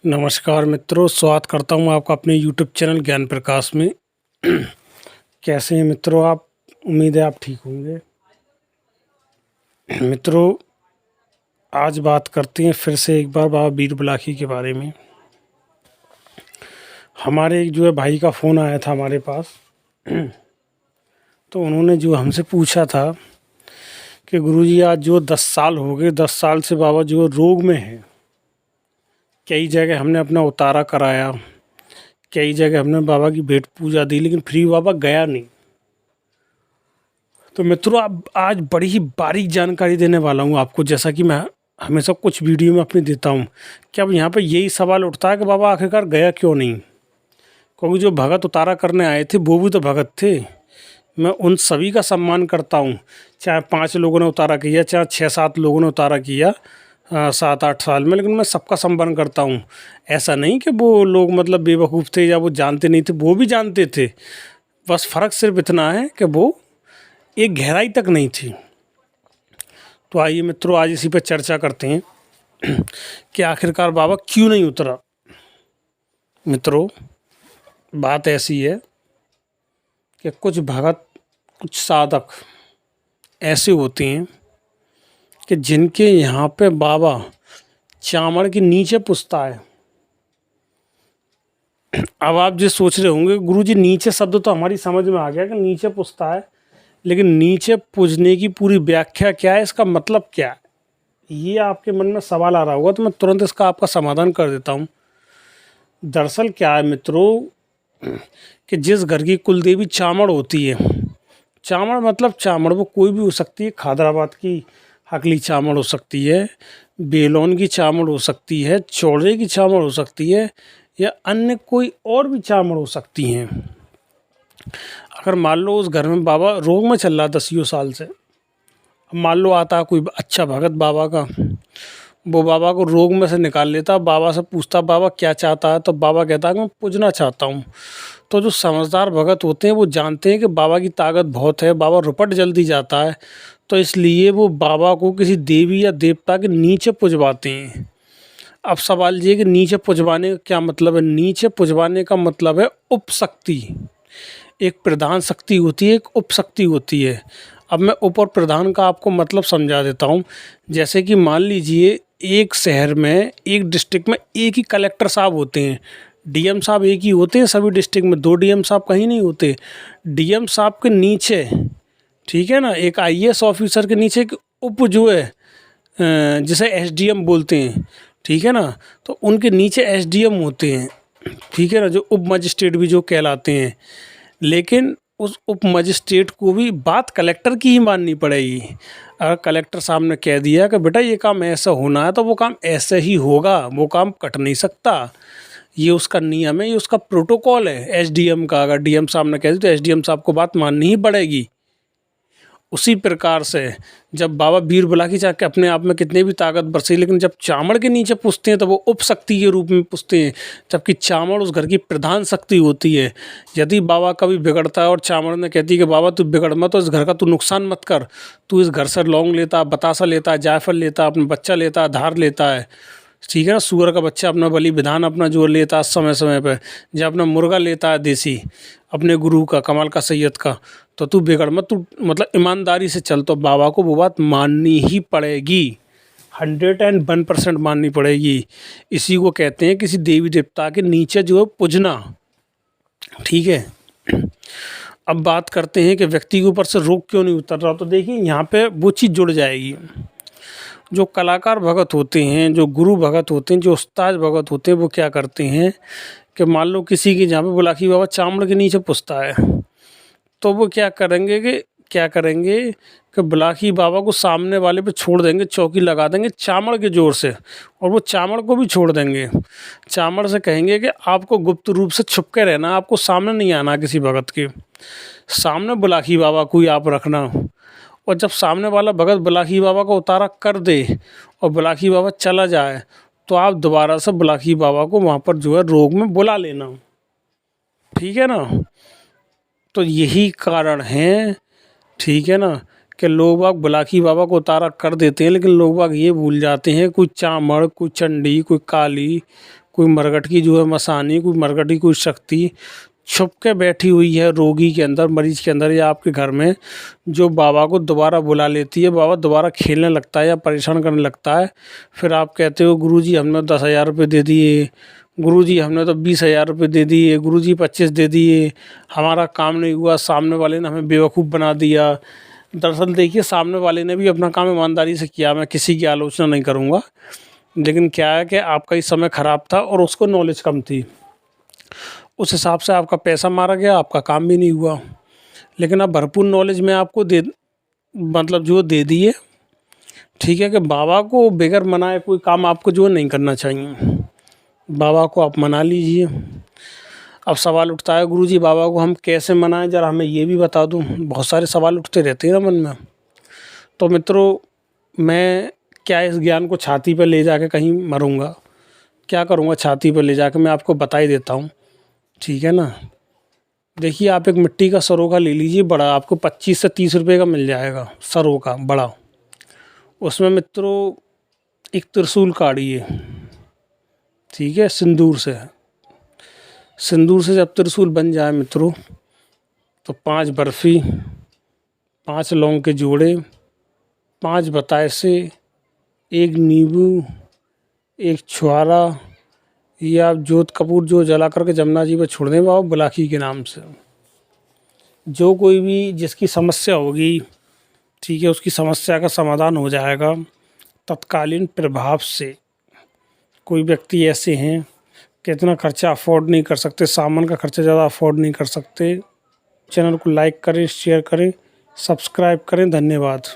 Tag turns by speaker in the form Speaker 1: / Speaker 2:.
Speaker 1: नमस्कार मित्रों, स्वागत करता हूँ आपका अपने यूट्यूब चैनल ज्ञान प्रकाश में। कैसे हैं मित्रों आप? उम्मीद है आप ठीक होंगे। मित्रों, आज बात करते हैं फिर से एक बार बाबा वीर बुलाकी के बारे में। हमारे एक जो है भाई का फ़ोन आया था हमारे पास। तो उन्होंने जो हमसे पूछा था कि गुरुजी आज जो 10 साल हो गए, 10 साल से बाबा जो रोग में है। कई जगह हमने अपना उतारा कराया, कई जगह हमने बाबा की भेंट पूजा दी, लेकिन फिर बाबा गया नहीं। तो मित्रों, अब आज बड़ी ही बारीक जानकारी देने वाला हूँ आपको, जैसा कि मैं हमेशा कुछ वीडियो में अपनी देता हूँ कि अब यहाँ पे यही सवाल उठता है कि बाबा आखिरकार गया क्यों नहीं। क्योंकि जो भगत उतारा करने आए थे वो भी तो भगत थे। मैं उन सभी का सम्मान करता हूँ, चाहे 5 लोगों ने उतारा किया, चाहे 6-7 लोगों ने उतारा किया 7-8 साल में, लेकिन मैं सबका सम्मान करता हूँ। ऐसा नहीं कि वो लोग मतलब बेवकूफ़ थे या वो जानते नहीं थे, वो भी जानते थे। बस फ़र्क सिर्फ इतना है कि वो एक गहराई तक नहीं थी। तो आइए मित्रों, आज इसी पर चर्चा करते हैं कि आखिरकार बाबा क्यों नहीं उतरा। मित्रों, बात ऐसी है कि कुछ भगत, कुछ साधक ऐसे होते हैं कि जिनके यहाँ पे बाबा चामड़ के नीचे पुजता है। अब आप जो सोच रहे होंगे गुरुजी नीचे शब्द तो हमारी समझ में आ गया कि नीचे पुजता है, लेकिन नीचे पूजने की पूरी व्याख्या क्या है, इसका मतलब क्या है, ये आपके मन में सवाल आ रहा होगा। तो मैं तुरंत इसका आपका समाधान कर देता हूँ। दरअसल क्या है मित्रों कि जिस घर की कुलदेवी चामड़ होती है, चामड़ मतलब चामड़ वो कोई भी हो सकती है। खादराबाद की हकली चामड़ हो सकती है, बेलोन की चामड़ हो सकती है, चौड़े की चामड़ हो सकती है, या अन्य कोई और भी चामड़ हो सकती हैं। अगर मान लो उस घर में बाबा रोग में चल रहा 10 साल से, अब मान लो आता कोई अच्छा भगत बाबा का, वो बाबा को रोग में से निकाल लेता, बाबा से पूछता बाबा क्या चाहता है, तो बाबा कहता है कि मैं पूजना चाहता हूँ। तो जो समझदार भगत होते हैं वो जानते हैं कि बाबा की ताकत बहुत है, बाबा रुपट जल्दी जाता है, तो इसलिए वो बाबा को किसी देवी या देवता के नीचे पुजवाते हैं। अब सवाल ये कि नीचे पुजवाने का क्या मतलब है? नीचे पुजवाने का मतलब है उपशक्ति। एक प्रधान शक्ति होती है, एक उपशक्ति होती है। अब मैं उप और प्रधान का आपको मतलब समझा देता हूँ। जैसे कि मान लीजिए एक शहर में, एक डिस्ट्रिक्ट में एक ही कलेक्टर साहब होते हैं, डीएम साहब एक ही होते हैं सभी डिस्ट्रिक्ट में, 2 डीएम साहब कहीं नहीं होते। डीएम साहब के नीचे, ठीक है ना, एक आईएएस ऑफिसर के नीचे एक उप जो है जिसे एसडीएम बोलते हैं, ठीक है ना, तो उनके नीचे एसडीएम होते हैं, ठीक है ना, जो उप मजिस्ट्रेट भी जो कहलाते हैं। लेकिन उस उप मजिस्ट्रेट को भी बात कलेक्टर की ही माननी पड़ेगी। अगर कलेक्टर साहब ने कह दिया कि बेटा ये काम ऐसा होना है तो वो काम ऐसे ही होगा, वो काम कट नहीं सकता। ये उसका नियम है, ये उसका प्रोटोकॉल है एसडीएम का। अगर डीएम साहब ने कह दी तो एसडीएम साहब को बात माननी ही पड़ेगी। उसी प्रकार से जब बाबा वीर बुलाकी चाहे अपने आप में कितने भी ताकत बरसे, लेकिन जब चामड़ के नीचे पूजते हैं तो वो उप शक्ति के रूप में पूजते हैं, जबकि चामड़ उस घर की प्रधान शक्ति होती है। यदि बाबा कभी बिगड़ता है और चामड़ ने कहती है कि बाबा तू बिगड़ मत, तो इस घर का तू नुकसान मत कर, तू इस घर से लौंग लेता, बतासा लेता, जायफल लेता, अपना बच्चा लेता, धार लेता है, ठीक है ना, सूअर का बच्चा अपना बलि विधान अपना जो लेता है समय समय पर, जब अपना मुर्गा लेता है देसी अपने गुरु का, कमाल का सैयद का, तो तू बिगड़ मत, तू मतलब ईमानदारी से चल। तो बाबा को वो बात माननी ही पड़ेगी, 101% माननी पड़ेगी। इसी को कहते हैं किसी देवी देवता के नीचे जो है पूजना, ठीक है। अब बात करते हैं कि व्यक्ति के ऊपर से रोग क्यों नहीं उतर रहा। तो देखिए यहाँ पे वो चीज़ जुड़ जाएगी। जो कलाकार भगत होते हैं, जो गुरु भगत होते हैं, जो उस्ताद भगत होते हैं, वो क्या करते हैं कि मान लो किसी के जहाँ पे बुलाकी बाबा चामड़ के नीचे पुजता है, तो वो क्या करेंगे कि बुलाकी बाबा को सामने वाले पे छोड़ देंगे, चौकी लगा देंगे चामड़ के ज़ोर से, और वो चामड़ को भी छोड़ देंगे। चामड़ से कहेंगे कि आपको गुप्त रूप से छुप के रहना, आपको सामने नहीं आना, किसी भगत के सामने बुलाकी बाबा को ही आप रखना। और जब सामने वाला भगत बुलाकी बाबा को उतारा कर दे और बुलाकी बाबा चला जाए, तो आप दोबारा से बुलाकी बाबा को वहाँ पर जो है रोग में बुला लेना, ठीक है ना। तो यही कारण है, ठीक है ना, कि लोग बाग बुलाकी बाबा को उतारा कर देते हैं, लेकिन लोग बाग ये भूल जाते हैं कोई चामड़, कोई चंडी, कोई काली, कोई मरगट की जो है मसानी, कोई मरगट की कोई शक्ति छुप के बैठी हुई है रोगी के अंदर, मरीज के अंदर या आपके घर में, जो बाबा को दोबारा बुला लेती है। बाबा दोबारा खेलने लगता है या परेशान करने लगता है। फिर आप कहते हो गुरुजी हमने 10,000 रुपये दे दिए, गुरुजी हमने तो 20,000 रुपये दे दिए, गुरुजी 25 दे दिए, हमारा काम नहीं हुआ, सामने वाले ने हमें बेवकूफ़ बना दिया। दरअसल देखिए, सामने वाले ने भी अपना काम ईमानदारी से किया, मैं किसी की आलोचना नहीं करूँगा, लेकिन क्या है कि आपका इस समय ख़राब था और उसको नॉलेज कम थी। उस हिसाब से आपका पैसा मारा गया, आपका काम भी नहीं हुआ। लेकिन अब भरपूर नॉलेज में आपको मतलब जो दे दिए, ठीक है, कि बाबा को बगैर मनाए कोई काम आपको जो नहीं करना चाहिए। बाबा को आप मना लीजिए। अब सवाल उठता है गुरुजी बाबा को हम कैसे मनाएं, ज़रा हमें ये भी बता दूं। बहुत सारे सवाल उठते रहते हैं ना मन में। तो मित्रों, मैं क्या इस ज्ञान को छाती पर ले जाके कहीं मरूंगा? क्या करूंगा छाती पर ले जाके? मैं आपको बता ही देता हूँ, ठीक है ना। देखिए, आप एक मिट्टी का सरोखा ले लीजिए बड़ा, आपको 25 से 30 रुपये का मिल जाएगा सरोखा बड़ा। उसमें मित्रों एक त्रिशूल काढ़िए, ठीक है, सिंदूर से। सिंदूर से जब त्रिशूल बन जाए मित्रों, तो 5 बर्फ़ी, 5 लौंग के जोड़े, 5 बतासे, 1 नींबू, 1 छुहारा, ये आप जोत कपूर जो जला करके जमुना जी पे छोड़ दें बाबा बुलाकी के नाम से। जो कोई भी जिसकी समस्या होगी, ठीक है, उसकी समस्या का समाधान हो जाएगा तत्कालीन प्रभाव से। कोई व्यक्ति ऐसे हैं कि इतना खर्चा अफोर्ड नहीं कर सकते, सामान का खर्चा ज़्यादा अफोर्ड नहीं कर सकते। चैनल को लाइक करें, शेयर करें, सब्सक्राइब करें। धन्यवाद।